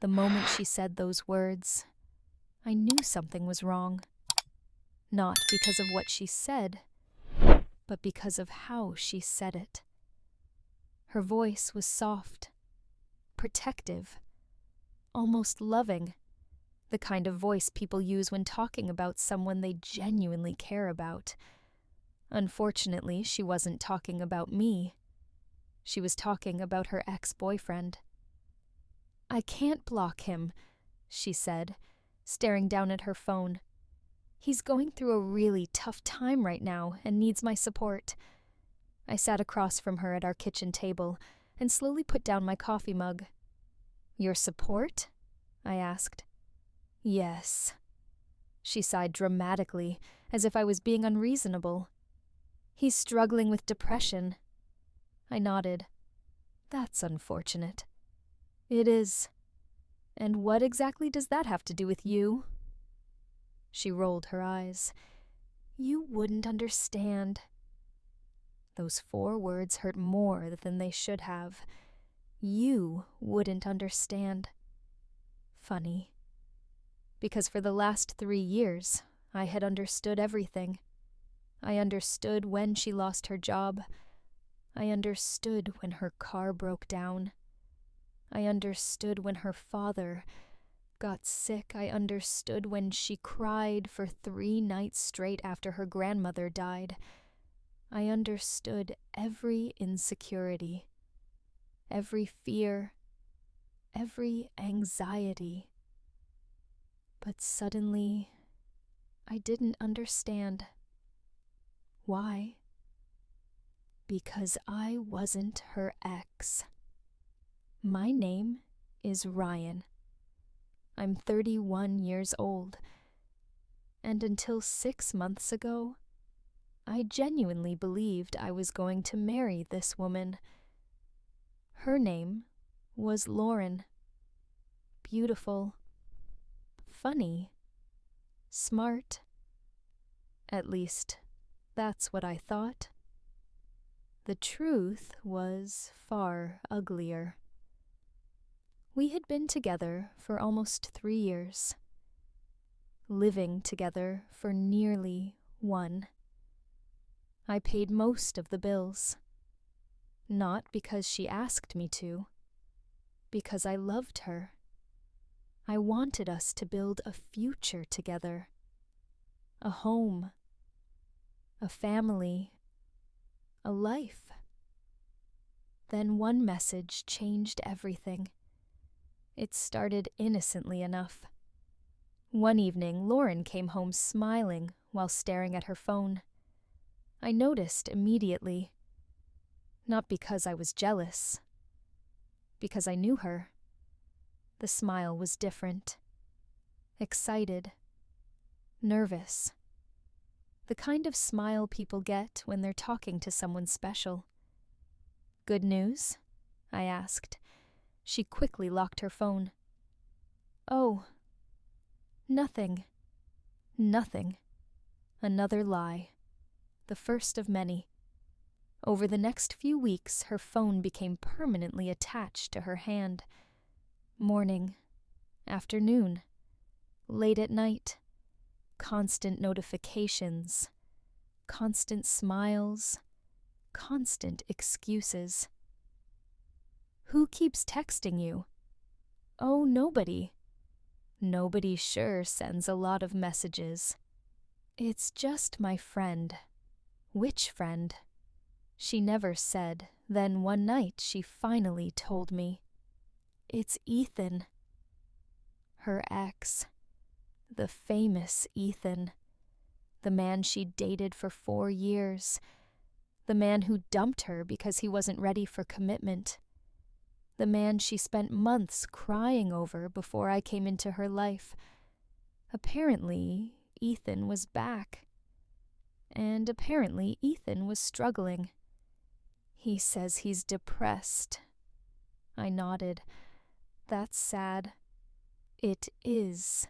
The moment she said those words, I knew something was wrong. Not because of what she said, but because of how she said it. Her voice was soft, protective, almost loving, the kind of voice people use when talking about someone they genuinely care about. Unfortunately, she wasn't talking about me. She was talking about her ex-boyfriend. I can't block him, she said, staring down at her phone. He's going through a really tough time right now and needs my support. I sat across from her at our kitchen table and slowly put down my coffee mug. Your support? I asked. Yes. She sighed dramatically, as if I was being unreasonable. He's struggling with depression. I nodded. That's unfortunate. It is. And what exactly does that have to do with you? She rolled her eyes. You wouldn't understand. Those 4 words hurt more than they should have. You wouldn't understand. Funny. Because for the last 3 years, I had understood everything. I understood when she lost her job. I understood when her car broke down. I understood when her father got sick. I understood when she cried for 3 nights straight after her grandmother died. I understood every insecurity, every fear, every anxiety. But suddenly, I didn't understand. Why? Because I wasn't her ex. My name is Ryan. I'm 31 years old. And until 6 months ago, I genuinely believed I was going to marry this woman. Her name was Lauren. Beautiful, funny, smart. At least, that's what I thought. The truth was far uglier. We had been together for almost 3 years, living together for nearly 1. I paid most of the bills, not because she asked me to, because I loved her. I wanted us to build a future together, a home, a family, a life. Then one message changed everything. It started innocently enough. One evening, Lauren came home smiling while staring at her phone. I noticed immediately. Not because I was jealous, because I knew her. The smile was different. Excited. Nervous. The kind of smile people get when they're talking to someone special. Good news? I asked. She quickly locked her phone. Oh, nothing. Nothing. Another lie. The first of many. Over the next few weeks, her phone became permanently attached to her hand. Morning, afternoon, late at night, constant notifications, constant smiles, constant excuses. Who keeps texting you? Oh, nobody. Nobody sure sends a lot of messages. It's just my friend. Which friend? She never said. Then one night she finally told me. It's Ethan. Her ex. The famous Ethan. The man she dated for 4 years. The man who dumped her because he wasn't ready for commitment. The man she spent months crying over before I came into her life. Apparently, Ethan was back. And apparently, Ethan was struggling. He says he's depressed. I nodded. That's sad. It is.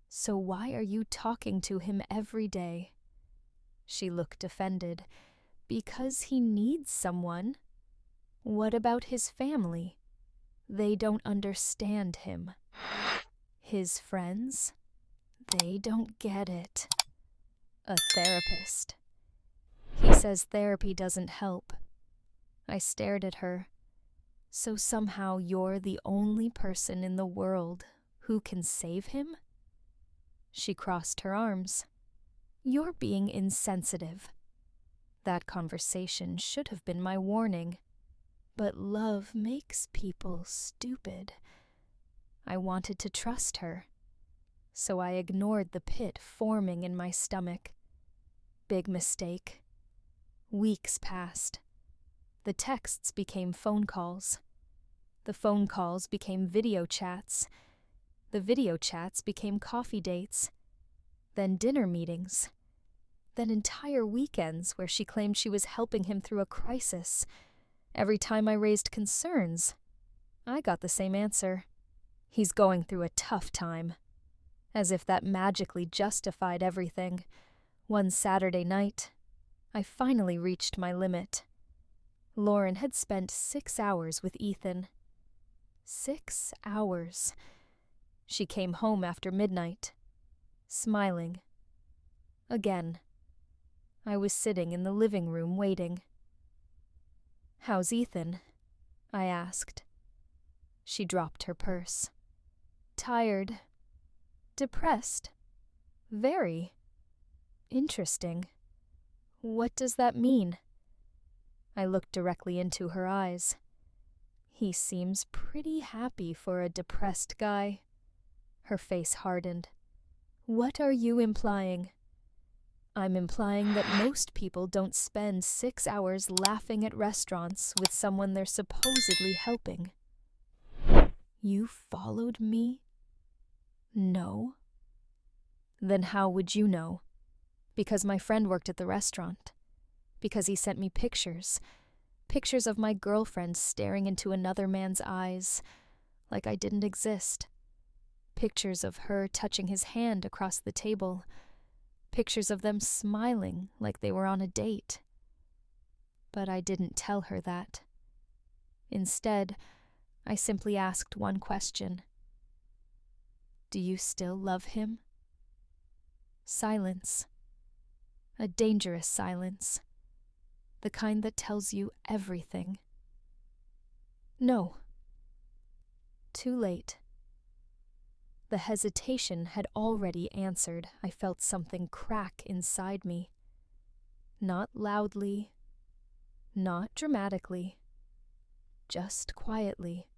So why are you talking to him every day? She looked offended. Because he needs someone. What about his family? they don't understand him. His friends, they don't get it. A therapist. He says therapy doesn't help. I stared at her. So somehow you're the only person in the world who can save him? She crossed her arms. You're being insensitive. That conversation should have been my warning. But love makes people stupid. I wanted to trust her, so I ignored the pit forming in my stomach. Big mistake. Weeks passed. The texts became phone calls. The phone calls became video chats. The video chats became coffee dates. Then dinner meetings. Then entire weekends where she claimed she was helping him through a crisis. Every time I raised concerns, I got the same answer. He's going through a tough time. As if that magically justified everything. One Saturday night, I finally reached my limit. Lauren had spent 6 hours with Ethan. 6 hours. She came home after midnight, smiling. Again. I was sitting in the living room waiting. "How's Ethan?" I asked. She dropped her purse. "Tired. Depressed. Very. Interesting. What does that mean?" I looked directly into her eyes. He seems pretty happy for a depressed guy. Her face hardened. "What are you implying?" "I'm implying that most people don't spend 6 hours laughing at restaurants with someone they're supposedly helping." "You followed me?" "No." "Then how would you know?" "Because my friend worked at the restaurant. Because he sent me pictures. Pictures of my girlfriend staring into another man's eyes, like I didn't exist. Pictures of her touching his hand across the table. Pictures of them smiling like they were on a date. But I didn't tell her that. Instead, I simply asked one question. Do you still love him? Silence. A dangerous silence. The kind that tells you everything. No. Too late. The hesitation had already answered. I felt something crack inside me. Not loudly, not dramatically, just quietly,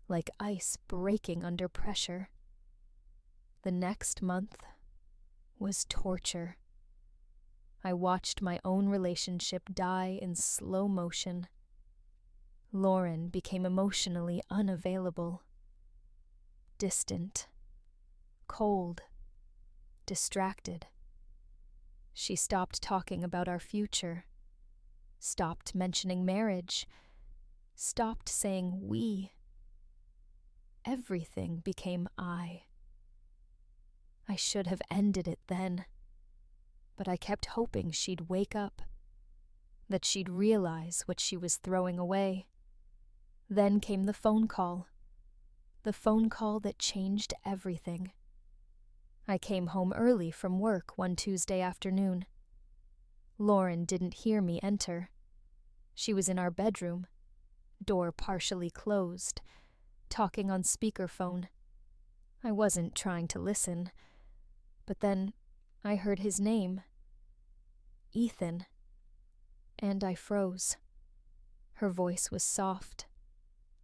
like ice breaking under pressure. The next month was torture. I watched my own relationship die in slow motion. Lauren became emotionally unavailable. Distant, cold, distracted. She stopped talking about our future, stopped mentioning marriage, stopped saying we. Everything became I. I should have ended it then, but I kept hoping she'd wake up, that she'd realize what she was throwing away. Then came the phone call that changed everything. I came home early from work one Tuesday afternoon. Lauren didn't hear me enter. She was in our bedroom, door partially closed, talking on speakerphone. I wasn't trying to listen, but then I heard his name. Ethan. And I froze. Her voice was soft,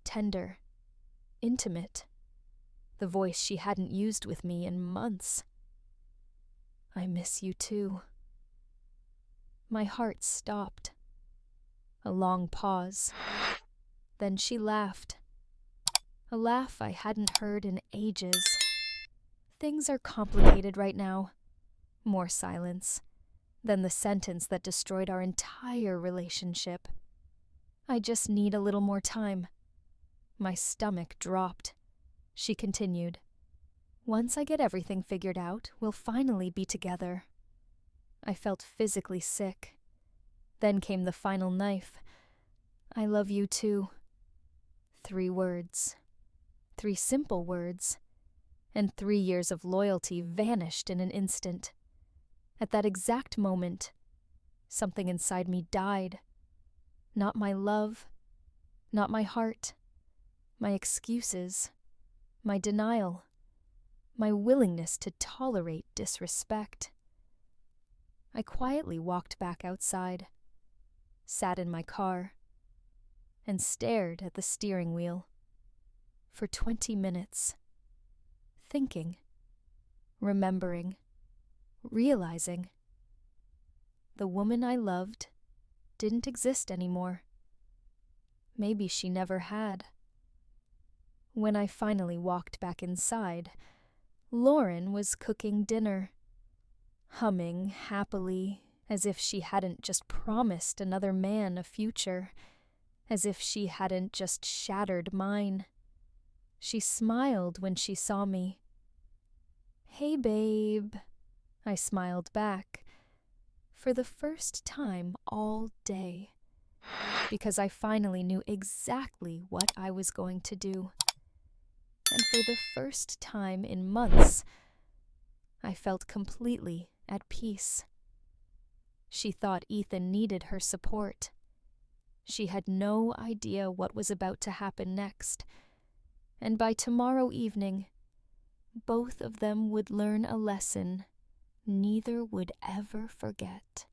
tender, intimate. The voice she hadn't used with me in months. I miss you too. My heart stopped. A long pause. Then she laughed. A laugh I hadn't heard in ages. Things are complicated right now. More silence. Then the sentence that destroyed our entire relationship. I just need a little more time. My stomach dropped. She continued. Once I get everything figured out, we'll finally be together. I felt physically sick. Then came the final knife. I love you too. 3 words. 3 simple words. And 3 years of loyalty vanished in an instant. At that exact moment, something inside me died. Not my love, not my heart, my excuses, my denial, my willingness to tolerate disrespect. I quietly walked back outside, sat in my car, and stared at the steering wheel for 20 minutes, thinking, remembering, realizing the woman I loved didn't exist anymore. Maybe she never had. When I finally walked back inside, Lauren was cooking dinner, humming happily as if she hadn't just promised another man a future, as if she hadn't just shattered mine. She smiled when she saw me. "Hey, babe," I smiled back, for the first time all day, because I finally knew exactly what I was going to do. And for the first time in months, I felt completely at peace. She thought Ethan needed her support. She had no idea what was about to happen next, and by tomorrow evening, both of them would learn a lesson neither would ever forget.